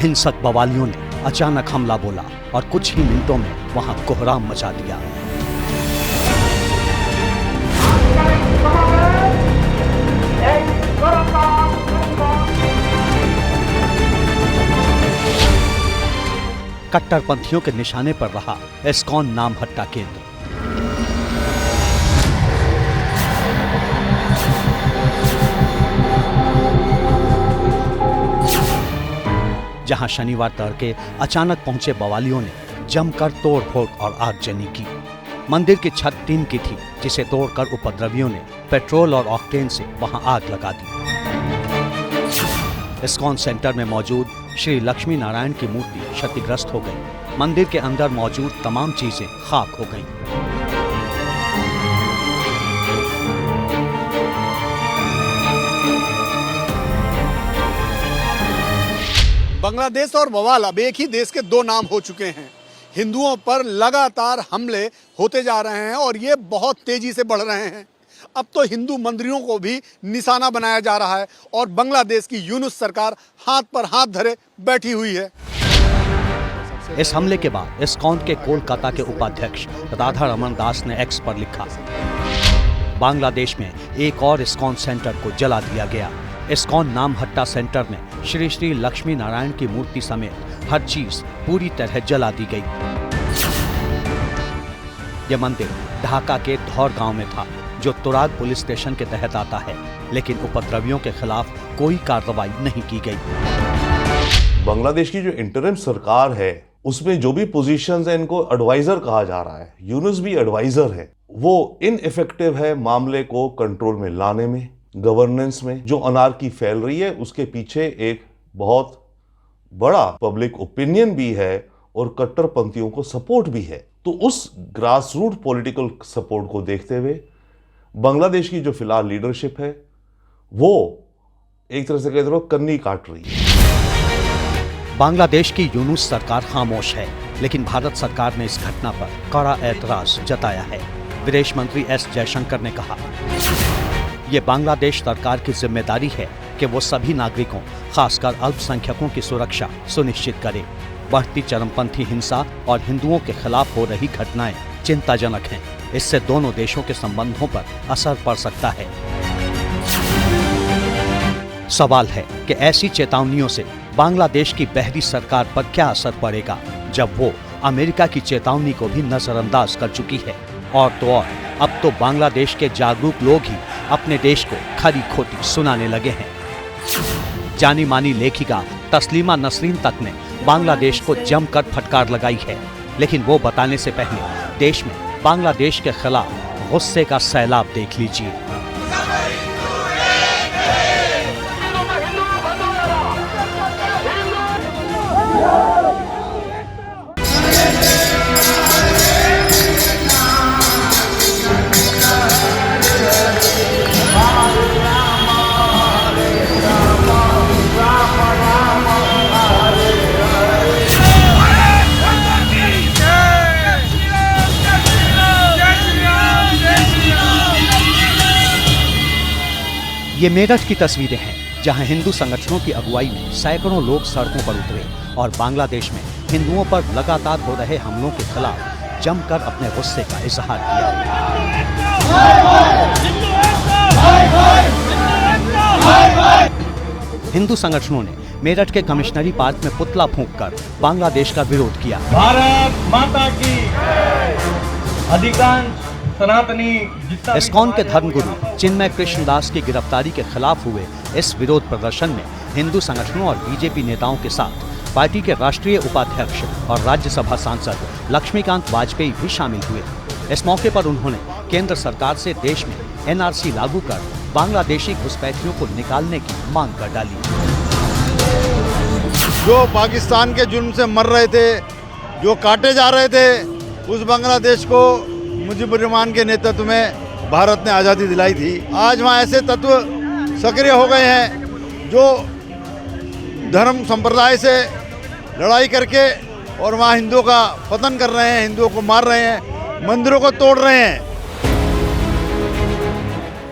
हिंसक बवालियों ने अचानक हमला बोला और कुछ ही मिनटों में वहां कोहराम मचा दिया। कट्टरपंथियों के निशाने पर रहा इस्कॉन नामहट्टा केंद्र। जहां शनिवार तड़के अचानक पहुंचे बवालियों ने जमकर तोड़फोड़ और आगजनी की। मंदिर की छत टीन की थी, जिसे तोड़कर उपद्रवियों ने पेट्रोल और ऑक्टेन से वहां आग लगा दी। इस्कॉन सेंटर में मौजूद श्री लक्ष्मी नारायण की मूर्ति क्षतिग्रस्त हो गई। मंदिर के अंदर मौजूद तमाम चीजें खाक हो गईं। बांग्लादेश और बवाल अब एक ही देश के दो नाम हो चुके हैं। हिंदुओं पर लगातार हमले होते जा रहे हैं और ये बहुत तेजी से बढ़ रहे हैं। अब तो हिंदू मंदिरों को भी निशाना बनाया जा रहा है और बांग्लादेश की यूनुस सरकार हाथ पर हाथ धरे बैठी हुई है। इस हमले के बाद इस्कॉन के कोलकाता के उपाध्यक्ष राधा रमन दास ने एक्स पर लिखा, बांग्लादेश में एक और इस्कॉन सेंटर को जला दिया गया। इस्कॉन नामहट्टा सेंटर में श्री श्री लक्ष्मी नारायण की मूर्ति समेत हर चीज पूरी तरह जला दी गई। यह मंदिर ढाका के धौर गांव में था, जो तुराग पुलिस स्टेशन के तहत आता है, लेकिन उपद्रवियों के खिलाफ कोई कार्रवाई नहीं की गई। बांग्लादेश की जो इंटरिम सरकार है, उसमें जो भी पोजीशंस हैं, इनको एडवाइजर कहा जा रहा है। यूनुस भी एडवाइजर है। वो इनइफेक्टिव है मामले को कंट्रोल में लाने में, गवर्नेंस में। जो अनार्की फैल रही है उसके पीछे एक बहुत बड़ा पब्लिक ओपिनियन भी है और कट्टरपंथियों को सपोर्ट भी है। तो उस ग्रास रूट पॉलिटिकल सपोर्ट को देखते हुए बांग्लादेश की जो फिलहाल लीडरशिप है, वो एक तरह से कहते रहो कन्नी काट रही है। बांग्लादेश की यूनुस सरकार खामोश है, लेकिन भारत सरकार ने इस घटना पर कड़ा ऐतराज जताया है। विदेश मंत्री एस जयशंकर ने कहा, ये बांग्लादेश सरकार की जिम्मेदारी है कि वो सभी नागरिकों, खासकर अल्पसंख्यकों की सुरक्षा सुनिश्चित करे। बढ़ती चरमपंथी हिंसा और हिंदुओं के खिलाफ हो रही घटनाएं चिंताजनक हैं। इससे दोनों देशों के संबंधों पर असर पड़ सकता है। सवाल है कि ऐसी चेतावनियों से बांग्लादेश की बहरी सरकार पर क्या असर पड़ेगा, जब वो अमेरिका की चेतावनी को भी नजरअंदाज कर चुकी है। और तो और, अब तो बांग्लादेश के जागरूक लोग ही अपने देश को खरी खोटी सुनाने लगे हैं। जानी मानी लेखिका तस्लीमा नसरीन तक ने बांग्लादेश को जमकर फटकार लगाई है, लेकिन वो बताने से पहले देश में बांग्लादेश के खिलाफ गुस्से का सैलाब देख लीजिए। ये मेरठ की तस्वीरें हैं, जहां हिंदू संगठनों की अगुवाई में सैकड़ों लोग सड़कों पर उतरे और बांग्लादेश में हिंदुओं पर लगातार हो रहे हमलों के खिलाफ जमकर अपने गुस्से का इजहार किया। हिंदू संगठनों ने मेरठ के कमिश्नरी पार्क में पुतला फूंककर बांग्लादेश का विरोध किया। भारत माता की अधिकांश इस्कॉन के धर्मगुरु चिन्मय कृष्णदास की गिरफ्तारी के खिलाफ हुए इस विरोध प्रदर्शन में हिंदू संगठनों और बीजेपी नेताओं के साथ पार्टी के राष्ट्रीय उपाध्यक्ष और राज्यसभा सांसद लक्ष्मीकांत वाजपेयी भी शामिल हुए। इस मौके पर उन्होंने केंद्र सरकार से देश में एनआरसी लागू कर बांग्लादेशी घुसपैठियों को निकालने की मांग कर डाली। जो पाकिस्तान के जुर्म से मर रहे थे, जो काटे जा रहे थे, उस बांग्लादेश को मुजीबुर रहमान के नेतृत्व में भारत ने आज़ादी दिलाई थी। आज वहाँ ऐसे तत्व सक्रिय हो गए हैं जो धर्म संप्रदाय से लड़ाई करके और वहाँ हिंदुओं का पतन कर रहे हैं, हिंदुओं को मार रहे हैं, मंदिरों को तोड़ रहे हैं।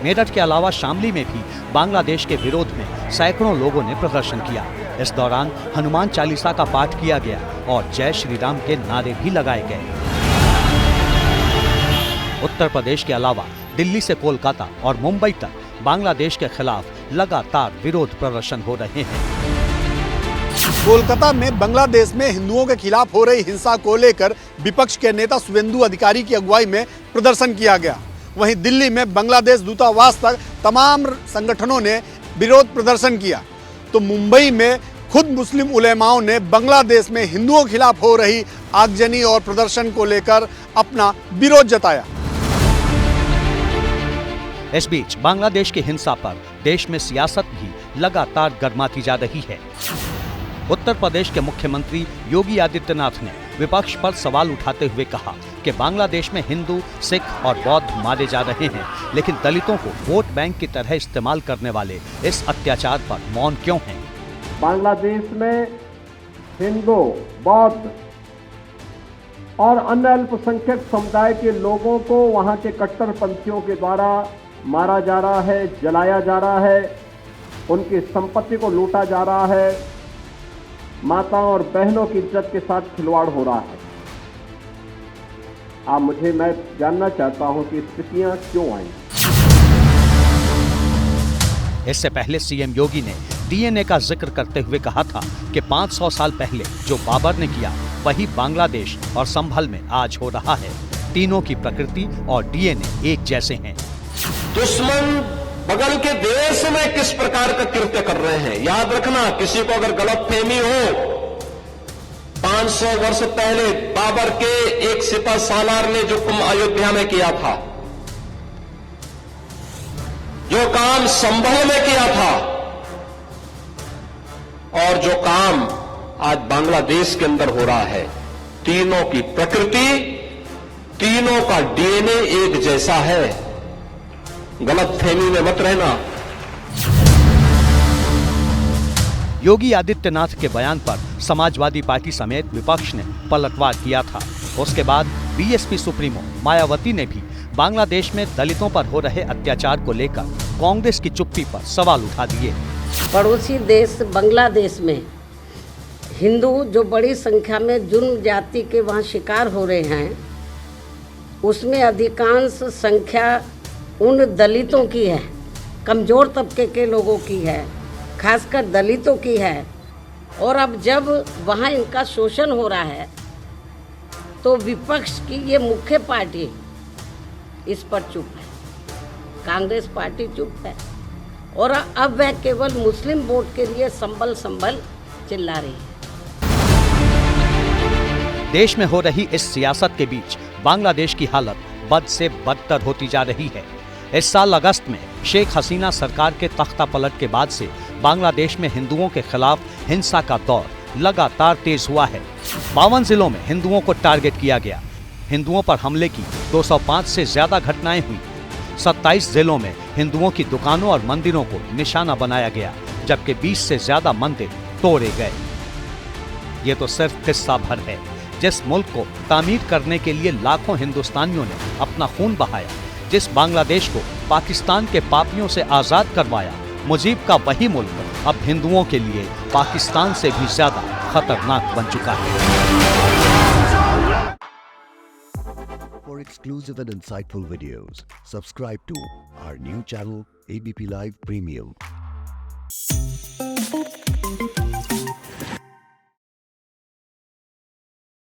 मेरठ के अलावा शामली में भी बांग्लादेश के विरोध में सैकड़ों लोगों ने प्रदर्शन किया। इस दौरान हनुमान चालीसा का पाठ किया गया और जय श्री राम के नारे भी लगाए गए। उत्तर प्रदेश के अलावा दिल्ली से कोलकाता और मुंबई तक बांग्लादेश के खिलाफ लगातार विरोध प्रदर्शन हो रहे हैं। कोलकाता में बांग्लादेश में हिंदुओं के खिलाफ हो रही हिंसा को लेकर विपक्ष के नेता शुभेंदु अधिकारी की अगुवाई में प्रदर्शन किया गया। वहीं दिल्ली में बांग्लादेश दूतावास तक तमाम संगठनों ने विरोध प्रदर्शन किया। तो मुंबई में खुद मुस्लिम उलेमाओं ने बांग्लादेश में हिंदुओं के खिलाफ हो रही आगजनी और प्रदर्शन को लेकर अपना विरोध जताया। इस बीच बांग्लादेश की हिंसा पर देश में सियासत भी लगातार गर्माती जा रही है। उत्तर प्रदेश के मुख्यमंत्री योगी आदित्यनाथ ने विपक्ष पर सवाल उठाते हुए कहा कि बांग्लादेश में हिंदू, सिख और बौद्ध मारे जा रहे हैं, लेकिन दलितों को वोट बैंक की तरह इस्तेमाल करने वाले इस अत्याचार पर मौन क्यों हैं? बांग्लादेश में हिंदू, बौद्ध और अन्य अल्पसंख्यक समुदाय के लोगों को वहां के कट्टरपंथियों के द्वारा मारा जा रहा है, जलाया जा रहा है, उनकी संपत्ति को लूटा जा रहा है, माताओं और बहनों की इज्जत के साथ खिलवाड़ हो रहा है। मैं जानना चाहता हूं कि स्थितियां क्यों आई। इससे पहले सीएम योगी ने डीएनए का जिक्र करते हुए कहा था कि 500 साल पहले जो बाबर ने किया वही बांग्लादेश और संभल में आज हो रहा है। तीनों की प्रकृति और डीएनए एक जैसे हैं। दुश्मन बगल के देश में किस प्रकार का कृत्य कर रहे हैं, याद रखना। किसी को अगर गलतफहमी हो, 500 वर्ष पहले बाबर के एक सिपह सालार ने जो अयोध्या में किया था, जो काम संभल में किया था, और जो काम आज बांग्लादेश के अंदर हो रहा है, तीनों की प्रकृति, तीनों का डीएनए एक जैसा है। गलतफहमी में मत रहना। योगी आदित्यनाथ के बयान पर समाजवादी पार्टी समेत विपक्ष ने पलटवार किया था। उसके बाद बीएसपी सुप्रीमो मायावती ने भी बांग्लादेश में दलितों पर हो रहे अत्याचार को लेकर कांग्रेस की चुप्पी पर सवाल उठा दिए। पड़ोसी देश बांग्लादेश में हिंदू जो बड़ी संख्या में जुर्म जाति के वहाँ शिकार हो रहे हैं, उसमें अधिकांश संख्या उन दलितों की है, कमज़ोर तबके के लोगों की है, खासकर दलितों की है। और अब जब वहाँ इनका शोषण हो रहा है तो विपक्ष की ये मुख्य पार्टी इस पर चुप है, कांग्रेस पार्टी चुप है। और अब वह केवल मुस्लिम वोट के लिए संभल चिल्ला रही है। देश में हो रही इस सियासत के बीच बांग्लादेश की हालत बद से बदतर होती जा रही है। इस साल अगस्त में शेख हसीना सरकार के तख्ता पलट के बाद से बांग्लादेश में हिंदुओं के खिलाफ हिंसा का दौर लगातार तेज हुआ है। 52 जिलों में हिंदुओं को टारगेट किया गया। हिंदुओं पर हमले की 205 से ज्यादा घटनाएं हुई। 27 जिलों में हिंदुओं की दुकानों और मंदिरों को निशाना बनाया गया, जबकि 20 से ज्यादा मंदिर तोड़े गए। ये तो सिर्फ किस्सा भर है। जिस मुल्क को तामीर करने के लिए लाखों हिंदुस्तानियों ने अपना खून बहाया, जिस बांग्लादेश को पाकिस्तान के पापियों से आजाद करवाया, मुजीब का वही मुल्क अब हिंदुओं के लिए पाकिस्तान से भी ज्यादा खतरनाक बन चुका है। For exclusive and insightful videos, subscribe to our new channel ABP Live Premium.